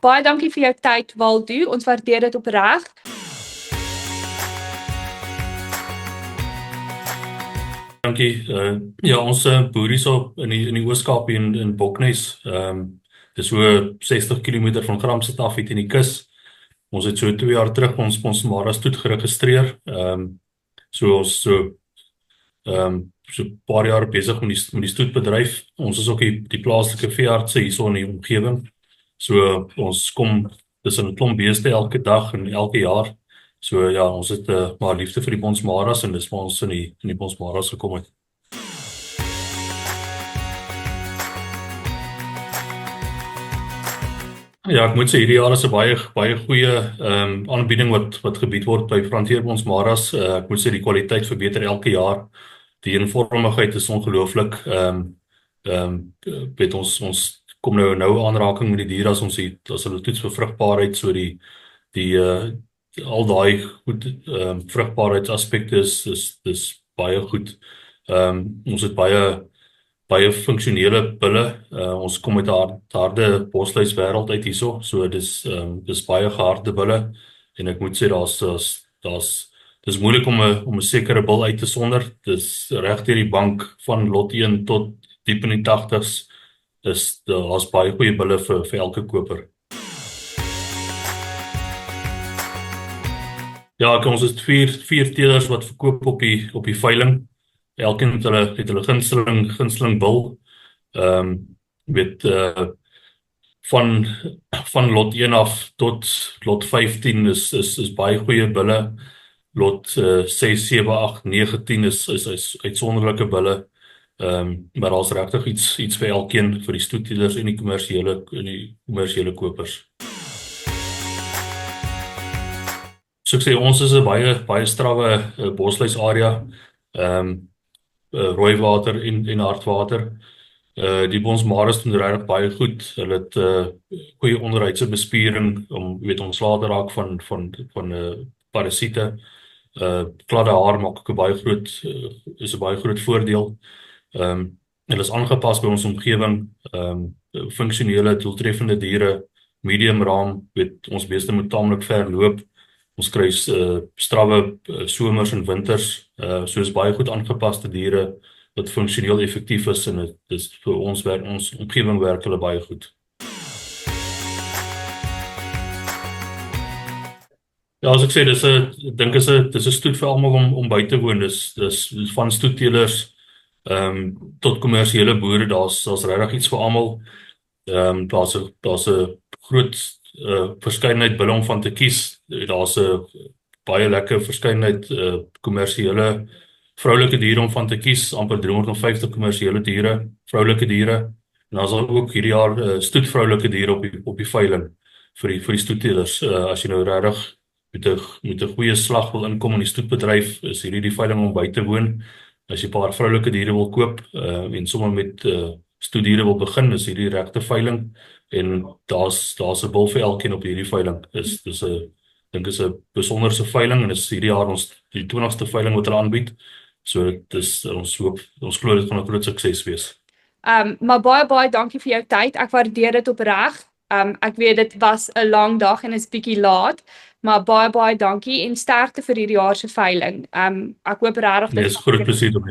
baie dankie vir jou tyd, Waldo. Ons waardeer dit opreg. Dankie. Ja, ons boer hierso in die Oos-Kaap in Boknes. Dis so 60 km van Gramstad af hier in die kus. Ons het so 2 jaar terug ons Maras toet geregistreer. So 'n paar jaar besig met die stoetbedryf. Ons is ook die plaaslike veeartse hierso in die omgewing. So ons kom tussen 'n klomp beeste elke dag en elke jaar. So ja, ons het maar liefde vir die Bonsmaras en dis waar ons in die Bonsmaras gekom het. Ja, ek moet sê hierdie jaar is 'n baie goeie aanbieding wat gebied word by Frontier Bonsmaras. Ek moet sê die kwaliteit verbeter elke jaar. Die eenvormigheid is ongelooflik. Weet ons kom nou aanraking met die diere as hulle toets vir vrugbaarheid, so die al daai goed vrugbaarheidsaspekte is baie goed. Ons het baie funksionele bulle. Ons kom met 'n harde bosluiswêreld uit hierso, so dis baie geharde bulle en ek moet sê dis moeilik om 'n sekere bul uit te sonder. Dis reg deur die bank van lot 1 tot diep in die 80s. Daar's baie goeie bulle vir elke koper. Ja, ons het vier teelers wat verkoop op die veiling. Elkeen het hulle gunsteling bil. Met van lot 1 af tot lot 15 is baie goeie bulle. Lot 6, 7, 8, 9, 10 is uitsonderlike bulle. Maar daar's regtig iets vir elkeen, vir die stoetteelers en die kommersiële kopers. So ek sê ons is 'n baie strawwe bosluisarea. Rooiwater en hartwater. Die Bonsmaras doen regtig baie goed. Hulle het goeie onderhuidse bespiering om ontslae te raak van parasiete. Gladde haar maak ook 'n baie groot voordeel. Hulle is aangepas by ons omgewing. Funksionele, doeltreffende diere, medium raam, ons beeste moet taamlik ver loop. Ons kry strawwe somers en winters, soos baie goed aangepaste diere wat funksioneel effektief is en dit is vir ons omgewing werk hulle baie goed. Ja, as ek sê ek dink dis 'n stoet vir almal om by te woon. Dis van stoetteelers tot kommersiële boere, daar's regtig iets vir almal. Daar's 'n groot verskeidenheid bulle om van te kies. Daar's 'n baie lekker verskeidenheid kommersiële vroulike diere om van te kies, amper 350 kommersiële diere, vroulike diere. En daar's ook hierdie jaar stoetvroulike diere op die veiling vir die stoetteelers. As jy nou regtig met 'n goeie slag wil inkom in die stoetbedryf, is hierdie die veiling om by te woon. As jy 'n paar vroulike diere wil koop en sommer met stoetdiere wil begin, is hierdie regte veiling. En daar's 'n bul vir elkeen op hierdie veiling. Dis 'n besonderse veiling en is hierdie jaar die 20ste veiling wat hulle aanbied. So ons glo dit gaan 'n groot sukses wees. Maar baie dankie vir jou tyd. Ek waardeer dit opreg. Ek weet dit was 'n lang dag en is bietjie laat, maar baie dankie en sterkte vir hierdie jaar se veiling. Ek hoop regtig dit is groot plesier om